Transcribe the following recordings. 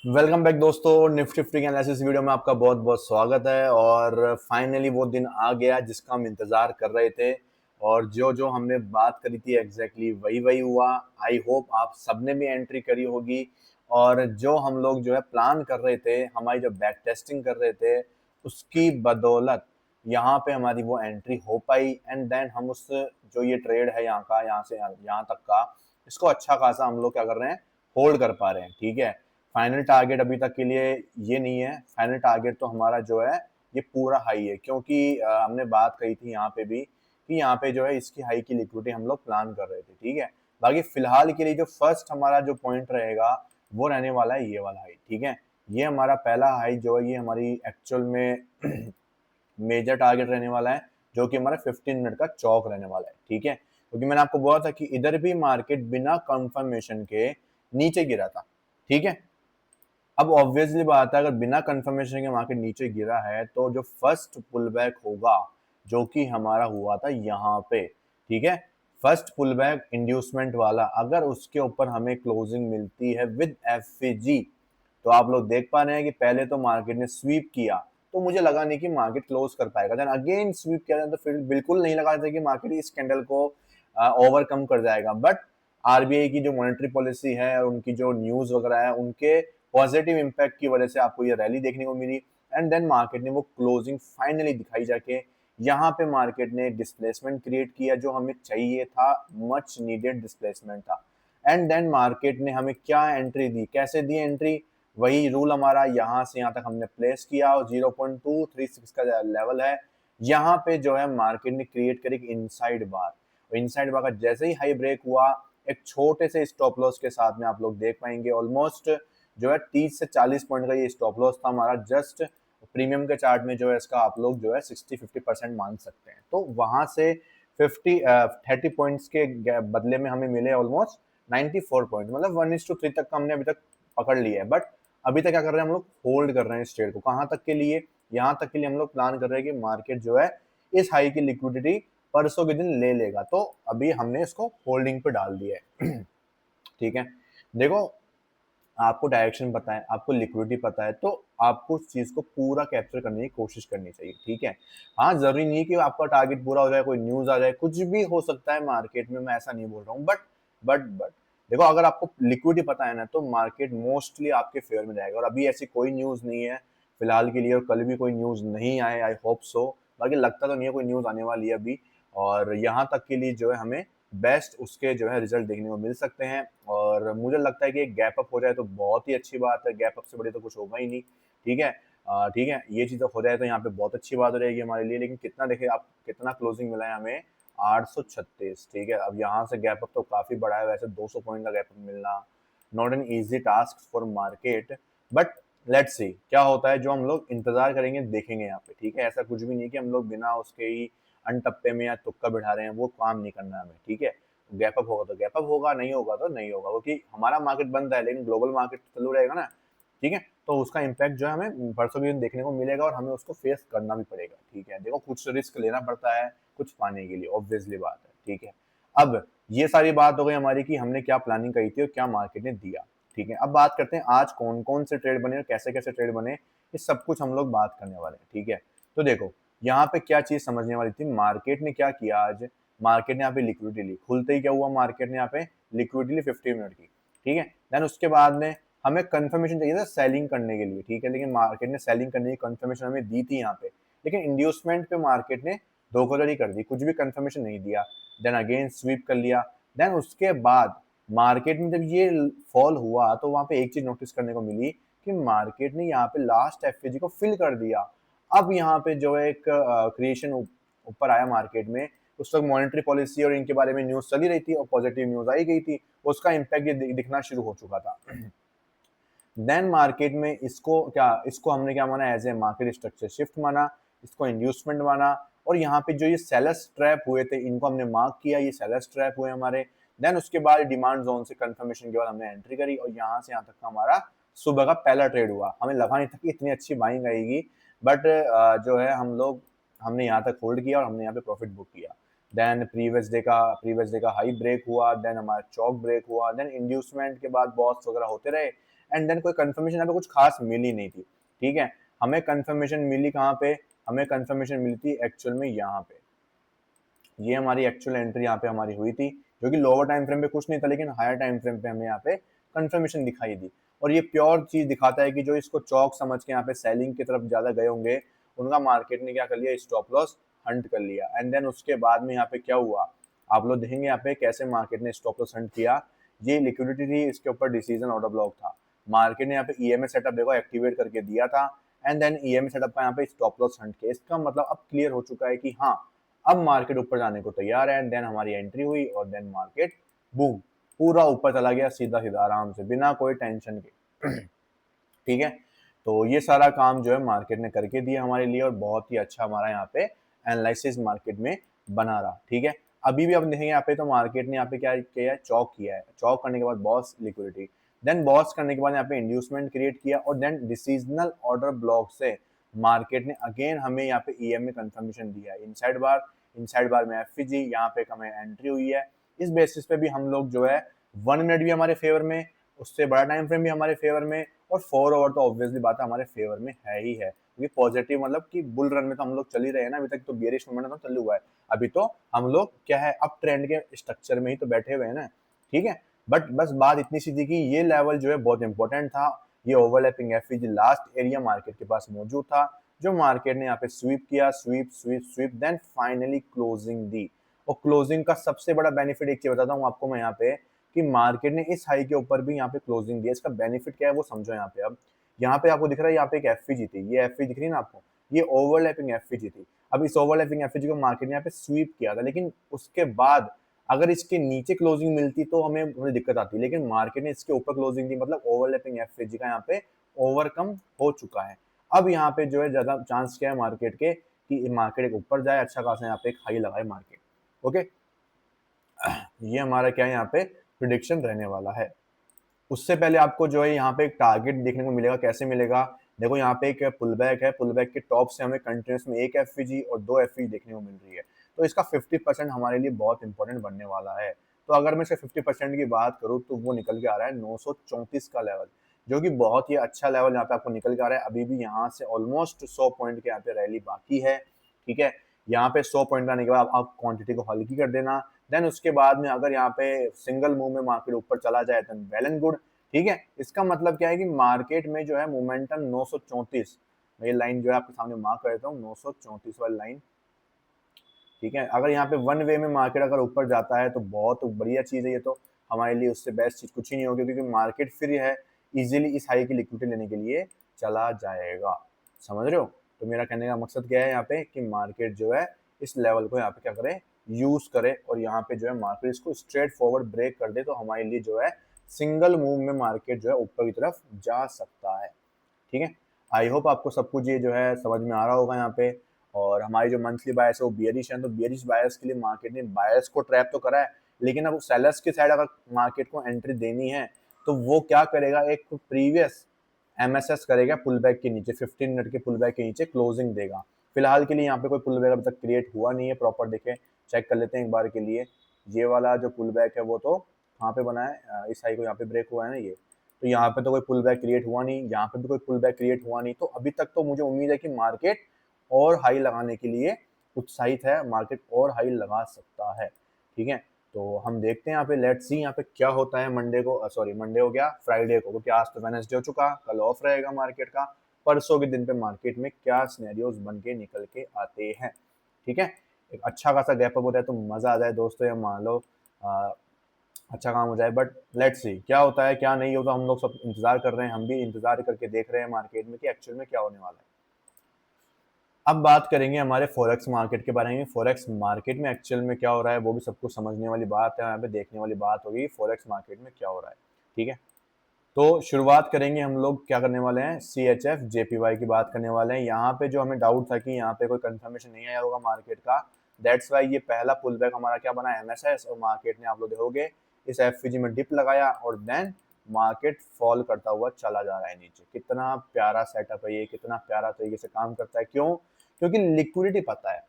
Welcome back दोस्तों। Nifty fifty के analysis video में आपका बहुत बहुत स्वागत है। और फाइनली वो दिन आ गया जिसका हम इंतजार कर रहे थे, और जो जो हमने बात करी थी एग्जैक्टली वही वही हुआ। आई होप आप सबने भी एंट्री करी होगी। और जो हम लोग जो है प्लान कर रहे थे, हमारी जो बैक टेस्टिंग कर रहे थे, उसकी बदौलत यहाँ पे हमारी वो एंट्री हो पाई। एंड देन हम उस जो ये ट्रेड है यहाँ का, यहाँ से यहाँ तक का, इसको अच्छा खासा हम लोग क्या कर रहे हैं, होल्ड कर पा रहे हैं। ठीक है, फाइनल टारगेट अभी तक के लिए ये नहीं है। फाइनल टारगेट तो हमारा जो है ये पूरा हाई है, क्योंकि हमने बात कही थी यहाँ पे भी कि यहाँ पे जो है इसकी हाई की लिक्विडिटी हम लोग प्लान कर रहे थे। ठीक है, बाकी फिलहाल के लिए जो फर्स्ट हमारा जो पॉइंट रहेगा वो रहने वाला है ये वाला हाई। ठीक है, ये हमारा पहला हाई जो है ये हमारी एक्चुअल में मेजर टारगेट रहने वाला है, जो कि हमारा 15 मिनट का चौक रहने वाला है। ठीक है, क्योंकि मैंने आपको बोला था कि इधर भी मार्केट बिना कंफर्मेशन के नीचे गिरा था। ठीक है, अब ऑब्वियसली बात है, अगर बिना कंफर्मेशन के मार्केट नीचे गिरा है तो जो फर्स्ट पुल बैक होगा, जो कि हमारा हुआ था यहाँ पे, ठीक है, फर्स्ट पुल बैक इंड्यूसमेंट वाला, अगर उसके ऊपर हमें क्लोजिंग मिलती है विद एफजी, तो आप लोग देख पा रहे हैं कि पहले तो मार्केट ने स्वीप किया, तो मुझे लगा नहीं कि मार्केट क्लोज कर पाएगा। देन अगेन स्वीप किया तो फिर बिल्कुल नहीं लगा था कि मार्केट इस कैंडल को ओवरकम कर जाएगा। बट आरबीआई की जो मॉनेटरी पॉलिसी है और उनकी जो न्यूज वगैरह है, उनके पॉजिटिव इंपैक्ट की वजह से आपको ये रैली देखने को मिली। एंड देन मार्केट ने वो क्लोजिंग फाइनली दिखाई जाके यहाँ पे मार्केट ने डिस्प्लेसमेंट क्रिएट किया, जो हमें चाहिए था, मच नीडेड डिस्प्लेसमेंट था। एंड देन मार्केट ने हमें क्या एंट्री दी, कैसे दी एंट्री, वही रूल हमारा यहाँ से यहाँ तक हमने प्लेस किया, और 0.236 का लेवल है। यहाँ पे जो है मार्केट ने क्रिएट करी इनसाइड बार, और इनसाइड बार का जैसे ही हाई ब्रेक हुआ, एक छोटे से स्टॉप लॉस के साथ में आप लोग देख पाएंगे ऑलमोस्ट जो है 30 से 40 पॉइंट का ये स्टॉप लॉस था हमारा। जस्ट प्रीमियम के चार्ट में जो है इसका आप लोग जो है 60-50% मान सकते हैं। तो वहां से 30 पॉइंट्स के बदले में हमें मिले ऑलमोस्ट 94 पॉइंट, मतलब 1:3 तक का हमने अभी तक पकड़ लिया है। बट अभी तक क्या कर रहे हैं हम लोग, होल्ड कर रहे हैं इस ट्रेड को। कहाँ तक के लिए, यहाँ तक के लिए हम लोग प्लान कर रहे हैं कि मार्केट जो है इस हाई की लिक्विडिटी परसों के दिन ले लेगा, तो अभी हमने इसको होल्डिंग पे डाल दिया है। ठीक है, देखो, आपको डायरेक्शन पता है, आपको लिक्विडिटी पता है, तो आपको उस चीज को पूरा कैप्चर करने की कोशिश करनी चाहिए। ठीक है, हाँ, जरूरी नहीं है कि आपका टारगेट पूरा हो जाए, कोई न्यूज आ जाए, कुछ भी हो सकता है मार्केट में, मैं ऐसा नहीं बोल रहा हूँ। बट देखो, अगर आपको लिक्विडिटी पता है ना, तो मार्केट मोस्टली आपके फेवर में जाएगा। और अभी ऐसी कोई न्यूज नहीं है फिलहाल के लिए, और कल भी कोई न्यूज नहीं आए, आई होप सो। बाकी लगता तो नहीं है कोई न्यूज आने वाली है अभी। और यहाँ तक के लिए जो है हमें बेस्ट उसके जो है रिजल्ट देखने को मिल सकते हैं। और मुझे लगता है कि एक गैप अप हो जाए तो बहुत ही अच्छी बात है, गैप अप से बड़ी तो कुछ होगा ही नहीं। ठीक है, ठीक है, ये चीज़ हो जाए तो यहाँ पे बहुत अच्छी बात रहेगी हमारे लिए। लेकिन कितना देखिए, आप कितना क्लोजिंग मिला है हमें, 836। ठीक है, अब यहाँ से गैप अप तो काफ़ी बड़ा है, वैसे 200 पॉइंट का गैप अप मिलना not an easy task for market. But let's see क्या होता है, जो हम लोग इंतजार करेंगे देखेंगे यहाँ पे। ठीक है, ऐसा कुछ भी नहीं कि हम लोग बिना उसके ही अनटप्पे में या तुक्का बिठा रहे हैं, वो काम नहीं करना है हमें। ठीक है, गैप अप होगा तो गैप अप होगा, नहीं होगा तो नहीं होगा, क्योंकि हमारा मार्केट बंद है लेकिन ग्लोबल मार्केट तो चालू रहेगा ना। ठीक है, तो उसका इम्पैक्ट जो है हमें परसों के दिन देखने को मिलेगा, और हमें उसको फेस करना भी पड़ेगा। ठीक है, देखो, कुछ रिस्क लेना पड़ता है कुछ पाने के लिए, ऑब्वियसली बात है। ठीक है, अब ये सारी बात हो गई हमारी कि हमने क्या प्लानिंग करी थी और क्या मार्केट ने दिया। ठीक है, अब बात करते हैं आज कौन कौन से ट्रेड बने और कैसे कैसे ट्रेड बने, ये सब कुछ हम लोग बात करने वाले हैं। ठीक है, तो देखो, यहाँ पे क्या चीज समझने वाली थी, मार्केट ने क्या किया आज, मार्केट ने यहाँ पे लिक्विडिटी ली। खुलते ही क्या हुआ, मार्केट ने यहाँ पे लिक्विडिटी ली 50 मिनट की। ठीक है, देन उसके बाद में हमें कंफर्मेशन चाहिए था सेलिंग करने के लिए। ठीक है, लेकिन मार्केट ने सेलिंग करने की कंफर्मेशन हमें दी थी यहाँ पे, लेकिन इंड्यूसमेंट पे मार्केट ने धोखाधड़ी कर दी, कुछ भी कंफर्मेशन नहीं दिया। देन अगेन स्वीप कर लिया। देन उसके बाद मार्केट में जब ये फॉल हुआ, तो वहां पे एक चीज नोटिस करने को मिली कि मार्केट ने यहाँ पे लास्ट एफएजी को फिल कर दिया। अब यहाँ पे जो है एक क्रिएशन ऊपर आया मार्केट में। उस वक्त मॉनेटरी पॉलिसी और इनके बारे में न्यूज चली रही थी और पॉजिटिव न्यूज आई गई थी, उसका इम्पैक्ट ये दिखना शुरू हो चुका था। देन मार्केट में इसको हमने क्या माना, as a market structure shift माना, इसको इंड्यूसमेंट माना। और यहाँ पे जो ये सेलर्स ट्रैप हुए थे, इनको हमने मार्क किया, ये सेलर्स ट्रैप हुए हमारे। देन उसके बाद डिमांड जोन से कंफर्मेशन के बाद हमने एंट्री करी, और यहाँ से यहाँ तक का हमारा सुबह का पहला ट्रेड हुआ। हमें लगा नहीं था कि इतनी अच्छी बाइंग आएगी, बट जो है हमने यहाँ तक होल्ड किया और हमने यहाँ पे प्रॉफिट बुक किया। देन प्रीवियस डे का हाई ब्रेक हुआ, देन हमारा चौक ब्रेक हुआ, देन इंड्यूसमेंट के बाद बॉस वगैरह होते रहे। एंड देन कोई कंफर्मेशन यहाँ पे कुछ खास मिली नहीं थी। ठीक है, हमें कंफर्मेशन मिली कहाँ पे, हमें कंफर्मेशन मिली थी एक्चुअल में यहाँ पे। ये हमारी एक्चुअल एंट्री यहाँ पे हमारी हुई थी, जो कि लोअर टाइम फ्रेम पे कुछ नहीं था, लेकिन हायर टाइम फ्रेम पे हमें यहाँ पे कंफर्मेशन दिखाई दी। और ये प्योर चीज दिखाता है कि जो इसको चौक समझ के यहाँ पे सेलिंग की तरफ ज्यादा गए होंगे, उनका मार्केट ने क्या कर लिया, स्टॉप लॉस हंट कर लिया। एंड देन उसके बाद में यहाँ पे क्या हुआ, आप लोग देखेंगे यहाँ पे कैसे मार्केट ने स्टॉप लॉस हंट किया। ये लिक्विडिटी थी, इसके ऊपर डिसीजन ऑर्डर ब्लॉक था। मार्केट ने यहाँ पे ईएमए सेटअप देखो एक्टिवेट करके दिया था, एंड देन ईएमए सेटअप का यहाँ पे स्टॉप लॉस हंट किया। इसका मतलब अब क्लियर हो चुका है कि हाँ, अब मार्केट ऊपर जाने को तैयार है। देन हमारी एंट्री हुई और देन मार्केट बूम पूरा ऊपर चला गया, सीधा सीधा आराम से, बिना कोई टेंशन के। ठीक है, तो ये सारा काम जो है मार्केट ने करके दिया हमारे लिए, और बहुत ही अच्छा हमारा यहाँ पे एनालिसिस मार्केट में बना रहा। ठीक है, अभी भी आप देखेंगे यहाँ पे तो मार्केट ने यहाँ पे क्या किया है, चौक किया है। चौक करने के बाद बॉस लिक्विडिटी, देन बॉस करने के बाद यहाँ पे इंड्यूसमेंट क्रिएट किया, और देन डिसीजनल ऑर्डर ब्लॉक से मार्केट ने अगेन हमें यहाँ पे ईएमए कंफर्मेशन दिया है। इनसाइड बार में एफईजी यहाँ पे हमें एंट्री हुई है। इस बेसिस पे भी हम लोग जो है 1 मिनट भी हमारे फेवर में, उससे बड़ा टाइम फ्रेम भी हमारे फेवर में, और 4 ओवर तो ऑब्वियसली बात है हमारे फेवर में है ही है, क्योंकि पॉजिटिव मतलब कि बुल रन में तो हम लोग चल ही रहे हैं ना। अभी तक तो बियरिश मोमेंट तो चालू हुआ है, अभी तो हम लोग क्या है, अप ट्रेंड के स्ट्रक्चर में ही तो बैठे हुए हैं ना। ठीक है, बट बस बात इतनी सी थी कि ये लेवल जो है बहुत इंपॉर्टेंट था। ये overlapping FEG last area market के पास मौजूद था, जो मार्केट ने यहाँ पे स्वीप किया, स्वीप देन फाइनली क्लोजिंग दी। और क्लोजिंग का सबसे बड़ा बेनिफिट एक चीज बताता हूँ आपको मैं यहाँ पे, कि मार्केट ने इस हाई के ऊपर भी यहाँ पे क्लोजिंग दिया। इसका बेनिफिट क्या है वो समझो यहाँ पे। अब यहाँ पे आपको दिख रहा है, यहाँ पे एक एफईजी थी, ये एफईजी दिख रही है ना आपको, ये ओवरलैपिंग एफईजी थी। अब इस ओवरलैपिंग एफईजी को मार्केट ने यहाँ पे स्वीप किया था, लेकिन उसके बाद अगर इसके नीचे क्लोजिंग मिलती तो हमें थोड़ी दिक्कत आती, लेकिन मार्केट ने इसके ऊपर क्लोजिंग दी, मतलब ओवरलैपिंग एफईजी का यहाँ पे ओवरकम हो चुका है। अब यहाँ पे जो है ज्यादा चांस क्या है मार्केट के, कि मार्केट एक ऊपर जाए, अच्छा खासा यहाँ पे एक हाई लगाए मार्केट। ओके, ये हमारा क्या है यहाँ पे प्रिडिक्शन रहने वाला है। उससे पहले आपको जो है यहाँ पे एक टारगेट देखने को मिलेगा। कैसे मिलेगा, देखो यहाँ पे एक पुलबैक है, पुलबैक के टॉप से हमें कंटिन्यूस में एक एफईजी और 2 एफईजी देखने को मिल रही है, तो इसका 50% हमारे लिए बहुत इंपॉर्टेंट बनने वाला है। तो अगर मैं इसके 50% की बात करूँ तो वो निकल के आ रहा है 934 का लेवल, जो कि बहुत ही अच्छा लेवल यहाँ पे आपको निकल के आ रहा है। अभी भी यहाँ से ऑलमोस्ट 100 पॉइंट के यहाँ पे रैली बाकी है। ठीक है, यहाँ पे 100 पॉइंट आने के बाद आप क्वांटिटी को हल्की कर देना। देन उसके बाद में अगर यहाँ पे सिंगल मूव में मार्केट ऊपर चला जाए तो वेल एंड गुड। ठीक है, इसका मतलब क्या है कि मार्केट में जो है मोमेंटम 934, मैं ये लाइन जो है आपके सामने मार्क कर देता हूँ, 934 वाली लाइन। ठीक है, अगर यहाँ पे वन वे में मार्केट अगर ऊपर जाता है तो बहुत बढ़िया चीज है ये तो हमारे लिए, उससे बेस्ट चीज कुछ ही नहीं होगी, क्योंकि मार्केट फिर है इजीली इस हाई की लिक्विडिटी लेने के लिए चला जाएगा। समझ रहे हो, तो मेरा कहने का मकसद क्या है यहाँ पे, कि मार्केट जो है इस लेवल को यहाँ पे क्या करे, यूज करे, और यहाँ पे जो है मार्केट इसको स्ट्रेट फॉरवर्ड ब्रेक कर दे, तो हमारे लिए जो है सिंगल मूव में मार्केट जो है ऊपर की तरफ जा सकता है। ठीक है, आई होप आपको सब कुछ ये जो है समझ में आ रहा होगा यहाँ पे। और हमारी जो मंथली बायस है वो बियरिश है, तो बियरिश बायस के लिए मार्केट ने बायस को ट्रैप तो करा है, लेकिन अब सेलर्स की साइड अगर मार्केट को एंट्री देनी है तो वो क्या करेगा, एक प्रीवियस एमएसएस करेगा पुल बैक के नीचे, 15 मिनट के पुल बैक के नीचे क्लोजिंग देगा। फिलहाल के लिए यहाँ पे कोई पुल बैक अभी तक क्रिएट हुआ नहीं है प्रॉपर, देखे चेक कर लेते हैं एक बार के लिए। ये वाला जो पुल बैक है वो तो कहाँ पे बना है, इस हाई को यहाँ पे ब्रेक हुआ है ना ये, तो यहाँ पे तो कोई पुल बैक क्रिएट हुआ नहीं, यहाँ पे भी कोई पुल बैक क्रिएट हुआ नहीं। तो अभी तक तो मुझे उम्मीद है कि मार्केट और हाई लगाने के लिए उत्साहित है, मार्केट और हाई लगा सकता है। ठीक है, तो हम देखते हैं यहाँ पे, लेट्स सी यहाँ पे क्या होता है मंडे को, सॉरी मंडे हो गया, फ्राइडे को, क्योंकि आज तो वेडनेसडे हो चुका, कल ऑफ रहेगा मार्केट का। परसों के दिन पे मार्केट में क्या सिनेरियोज बन के निकल के आते हैं। ठीक है, एक अच्छा खासा गैप अप होता है तो मजा आ जाए दोस्तों, या मान लो अच्छा काम हो जाए, बट लेट्स सी क्या होता है क्या नहीं होता। हम लोग सब इंतजार कर रहे हैं, हम भी इंतजार करके देख रहे हैं मार्केट में कि एक्चुअल में क्या होने वाला है। अब बात करेंगे हमारे फॉरेक्स मार्केट के बारे में। फॉरेक्स मार्केट में एक्चुअल में क्या हो रहा है वो भी सबको समझने वाली बात है, यहाँ पे देखने वाली बात होगी फॉरेक्स मार्केट में क्या हो रहा है। ठीक है, तो शुरुआत करेंगे हम लोग क्या करने वाले हैं, CHF JPY की बात करने वाले हैं। यहाँ पे जो हमें डाउट था कि यहाँ पे कोई कंफर्मेशन नहीं आया होगा मार्केट का, दैट्स वाई ये पहला पुल बैक हमारा क्या बना, MSS, और मार्केट ने आप लोग देखोगे इस एफईजी में डिप लगाया और देन मार्केट फॉल करता हुआ चला जा रहा है नीचे। कितना प्यारा सेटअप है ये, कितना प्यारा तरीके से काम करता है। क्यों, क्योंकि लिक्विडिटी पता है।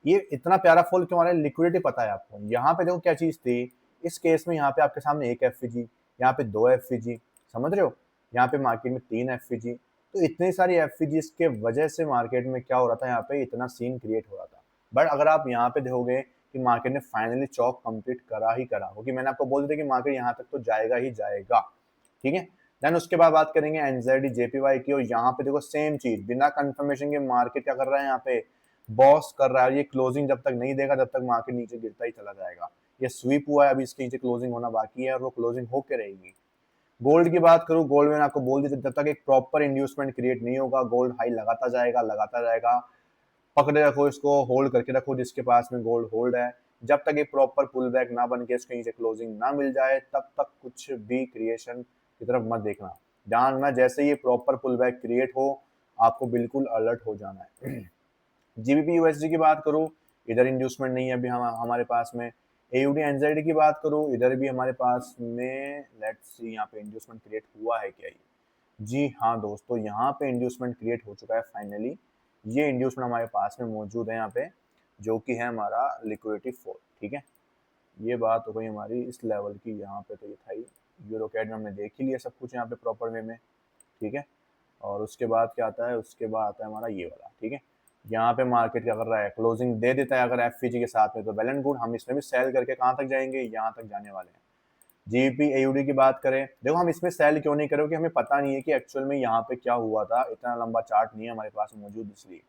ये इतना प्यारा फॉल क्यों आ रहा है, लिक्विडिटी पता है आपको। यहाँ पे देखो क्या चीज थी, इस केस में यहाँ पे आपके सामने एक एफईजी, यहाँ पे 2 एफईजी, समझ रहे हो। यहाँ पे मार्केट में 3 एफवीजी, तो इतनी सारी एफवीजीज के वजह से मार्केट में क्या हो रहा था, यहाँ पे इतना सीन क्रिएट हो रहा था। बट अगर आप यहाँ पे देखोगे कि मार्केट ने फाइनली चौक कंप्लीट करा ही करा, क्योंकि मैंने आपको बोल दिया कि मार्केट यहाँ तक तो जाएगा ही जाएगा, ठीक है। देन उसके बाद बात करेंगे एनजेडी जेपीवाई की, और यहाँ पे देखो सेम चीज, बिना कंफर्मेशन के मार्केट क्या कर रहा है, यहाँ पे बॉस कर रहा है। ये क्लोजिंग जब तक नहीं देगा तब तक मार्केट नीचे गिरता ही चला जाएगा। ये स्वीप हुआ है, अभी इसके नीचे क्लोजिंग होना बाकी है और वो क्लोजिंग होके रहेगी। गोल्ड की बात करूं, गोल्ड में आपको बोल दिया, जब तक एक प्रॉपर इंड्यूसमेंट क्रिएट नहीं होगा गोल्ड हाई लगाता जाएगा लगाता जाएगा। पकड़े रखो इसको, होल्ड करके रखो जिसके पास में गोल्ड होल्ड है। जब तक एक प्रॉपर पुल बैक ना बन के इसके नीचे क्लोजिंग ना मिल जाए तब तक कुछ भी क्रिएशन की तरफ मत देखना। ध्यान रखना, जैसे ये प्रॉपर पुल बैक क्रिएट हो आपको बिल्कुल अलर्ट हो जाना है। जीबीपी यूएसडी की बात करूं, इधर इंड्यूसमेंट नहीं है अभी हमारे पास में। एयूडी एनजेडी की बात करूं, इधर भी हमारे पास में लेट्स सी यहाँ पे इंड्यूसमेंट क्रिएट हुआ है क्या? जी हाँ दोस्तों, यहाँ पे इंड्यूसमेंट क्रिएट हो चुका है फाइनली। ये इंड्यूसमेंट हमारे पास में मौजूद है यहाँ पे, जो कि है हमारा लिक्विडिटी 4, ठीक है। ये बात हो गई हमारी इस लेवल की। यहाँ पे तो ये था ही, यूरोकैड में हमने देख ही लिया सब कुछ यहाँ पे प्रॉपर वे में, ठीक है। और उसके बाद क्या आता है, उसके बाद आता है हमारा ये वाला, ठीक है। यहाँ पे मार्केट क्या कर रहा है, क्लोजिंग दे देता है अगर एफपीजी के साथ में तो वेल एंड गुड, हम इसमें भी सेल करके कहाँ तक जाएंगे, यहाँ तक जाने वाले हैं। जीपी एयूडी की बात करें, देखो हम इसमें सेल क्यों नहीं करें कि हमें पता नहीं है कि एक्चुअल में यहाँ पे क्या हुआ था, इतना लंबा चार्ट नहीं है हमारे पास मौजूद, इसलिए।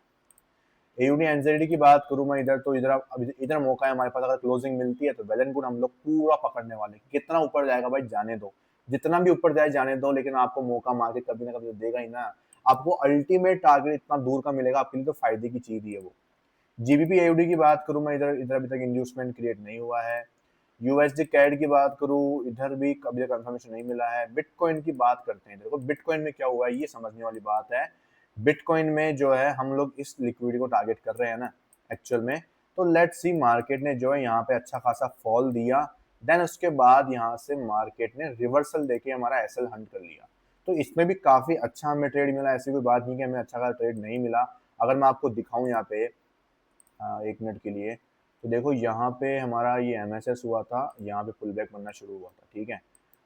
एयूडी एनजेडी की बात करूं मैं इधर, तो इधर अब इधर मौका है हमारे पास, अगर क्लोजिंग मिलती है तो वेल एंड गुड, हम लोग पूरा पकड़ने वाले। कितना ऊपर जाएगा भाई जाने दो, जितना भी ऊपर जाए जाने दो, लेकिन आपको मौका मार्केट कभी ना कभी तो देगा ही ना। आपको अल्टीमेट टारगेट इतना दूर का मिलेगा आपके लिए, तो फायदे की चीज ही है वो। जीबीपी एयूडी की बात करूं मैं, इधर इधर अभी तक इंड्यूसमेंट क्रिएट नहीं हुआ है। यूएसडी कैड की बात करूं, इधर भी कभी तक कंफर्मेशन नहीं मिला है। बिटकॉइन की बात करते हैं, देखो बिटकॉइन में क्या हुआ है ये समझने वाली बात है। बिटकॉइन में जो है हम लोग इस लिक्विडिटी को टारगेट कर रहे हैं ना एक्चुअल में, तो लेट्स सी मार्केट ने जो है यहाँ पे अच्छा खासा फॉल दिया, देन उसके बाद यहाँ से मार्केट ने रिवर्सल देके हमारा एसएल हंट कर लिया। तो इसमें भी काफी अच्छा हमें ट्रेड मिला, ऐसी कोई बात नहीं कि हमें अच्छा खासा ट्रेड नहीं मिला। अगर मैं आपको दिखाऊं यहाँ पे 1 मिनट के लिए, तो देखो यहाँ पे हमारा ये एमएसएस हुआ था, यहाँ पे पुल बैक बनना शुरू हुआ था, ठीक है।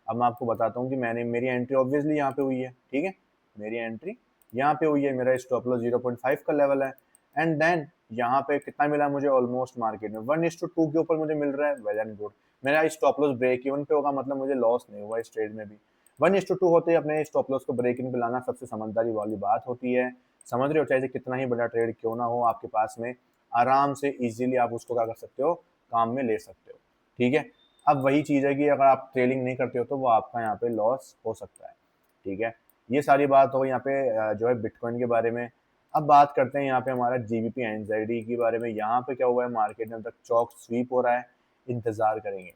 अब मैं आपको बताता हूँ कि मेरी एंट्री ऑब्वियसली यहाँ पे हुई है, ठीक है। मेरी एंट्री यहाँ पे हुई है, मेरा स्टॉप लॉस 0.5 का लेवल है। एंड देन यहाँ पे कितना मिला मुझे, ऑलमोस्ट मार्केट में 1:2 के ऊपर मुझे मिल रहा है, वेल एंड गुड। मेरा स्टॉप लॉस ब्रेक इवन पे होगा, मतलब मुझे लॉस नहीं हुआ इस ट्रेड में भी। 1:2 होते ही अपने स्टॉप लॉस को ब्रेक इन पे लाना सबसे समझदारी वाली बात होती है। समझ रहे हो, चाहे कितना ही बड़ा ट्रेड क्यों ना हो आपके पास में, आराम से इजीली आप उसको क्या कर सकते हो, काम में ले सकते हो, ठीक है। अब वही चीज़ है कि अगर आप ट्रेडिंग नहीं करते हो तो वो आपका यहाँ पे लॉस हो सकता है, ठीक है। ये सारी बात हो यहाँ पे जो है बिटकॉइन के बारे में। अब बात करते हैं यहाँ पे हमारा जीबीपी एनजेडी के बारे में। यहाँ पे क्या हुआ है, मार्केट में अब तक चौक स्वीप हो रहा है, इंतजार करेंगे।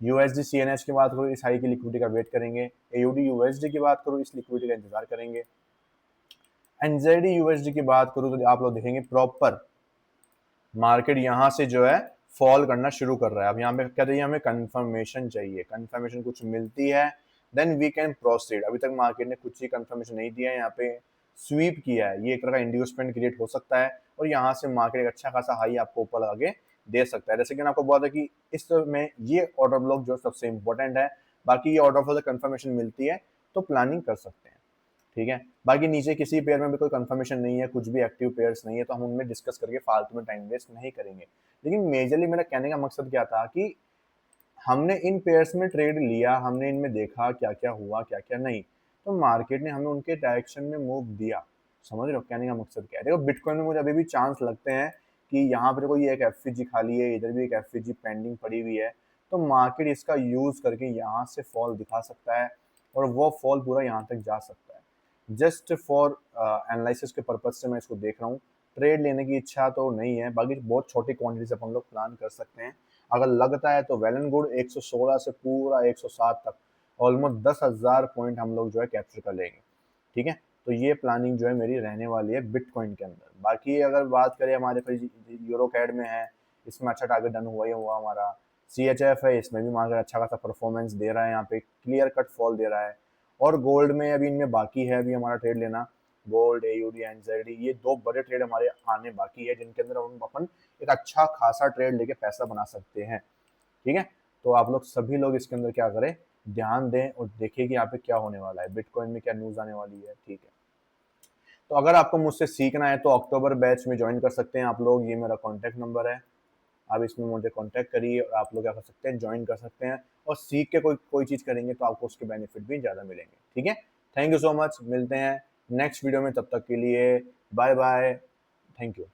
यूएसडी सीएनएच की बात करो, इस हाई की लिक्विडिटी का वेट करेंगे। एयूडी यूएसडी की बात करो, इस लिक्विडिटी का इंतजार करेंगे। एनजेडी यूएसडी की बात करूँ तो आप लोग देखेंगे प्रॉपर मार्केट यहाँ से जो है फॉल करना शुरू कर रहा है। अब यहाँ पे क्या चाहिए, हमें कंफर्मेशन चाहिए, कंफर्मेशन कुछ मिलती है देन वी कैन प्रोसीड। अभी तक मार्केट ने कुछ ही कंफर्मेशन नहीं दिया है, यहाँ पे स्वीप किया है, ये एक तरह का इंड्यूसमेंट क्रिएट हो सकता है और यहाँ से मार्केट एक अच्छा खासा हाई आपको ऊपर आगे दे सकता है। जैसे कि मैंने आपको बोला था कि इस में ये ऑर्डर ब्लॉक जो सबसे इंपॉर्टेंट है, बाकी ये ऑर्डर फ्लो से कंफर्मेशन मिलती है तो प्लानिंग कर सकते हैं, ठीक है। बाकी नीचे किसी पेयर में भी कोई कंफर्मेशन नहीं है, कुछ भी एक्टिव पेयर्स नहीं है, तो हम उनमें डिस्कस करके फालतू में टाइम वेस्ट नहीं करेंगे। लेकिन मेजरली मेरा कहने का मकसद क्या था कि हमने इन पेयर्स में ट्रेड लिया, हमने इनमें देखा क्या क्या हुआ क्या क्या नहीं, तो मार्केट ने हमें उनके डायरेक्शन में मूव दिया। समझ रहे हो कहने का मकसद क्या है? देखो बिटकॉइन में मुझे अभी भी चांस लगते हैं कि यहाँ पर कोई एक एफवीजी खाली है, इधर भी एक एफवीजी पेंडिंग पड़ी हुई है, तो मार्केट इसका यूज करके यहाँ से फॉल दिखा सकता है और वो फॉल पूरा यहाँ तक जा सकता है। जस्ट फॉर एनालिसिस के पर्पज से मैं इसको देख रहा हूँ, ट्रेड लेने की इच्छा तो नहीं है। बाकी बहुत छोटी क्वांटिटी से अपन लोग प्लान कर सकते हैं, अगर लगता है तो वेल एंड गुड। 116 से पूरा 107 तक ऑलमोस्ट 10,000 पॉइंट हम लोग जो है कैप्चर कर लेंगे, ठीक है। तो ये प्लानिंग जो है मेरी रहने वाली है बिटकॉइन के अंदर। बाकी अगर बात करें हमारे पास यूरो कैड में है, इसमें अच्छा टारगेट डन हुआ ही हुआ हमारा। CHF है, इसमें भी मार्केट अच्छा खासा परफॉर्मेंस दे रहा है, यहाँ पे क्लियर कट फॉल दे रहा है। और गोल्ड में अभी इनमें बाकी है अभी हमारा ट्रेड लेना, गोल्ड एयूडी एनजेडी, ये 2 बड़े ट्रेड हमारे आने बाकी है जिनके अंदर हम अपन एक अच्छा खासा ट्रेड लेके पैसा बना सकते हैं, ठीक है। तो आप लोग सभी लोग इसके अंदर क्या करें, ध्यान दें और देखिए कि यहाँ पे क्या होने वाला है, बिटकॉइन में क्या न्यूज़ आने वाली है, ठीक है। तो अगर आपको मुझसे सीखना है तो अक्टूबर बैच में ज्वाइन कर सकते हैं आप लोग, ये मेरा कॉन्टैक्ट नंबर है, आप इसमें मुझे कॉन्टैक्ट करिए और आप लोग क्या कर सकते हैं, ज्वाइन कर सकते हैं और सीख के कोई कोई चीज़ करेंगे तो आपको उसके बेनिफिट भी ज़्यादा मिलेंगे, ठीक है। थैंक यू सो मच, मिलते हैं नेक्स्ट वीडियो में, तब तक के लिए बाय बाय, थैंक यू।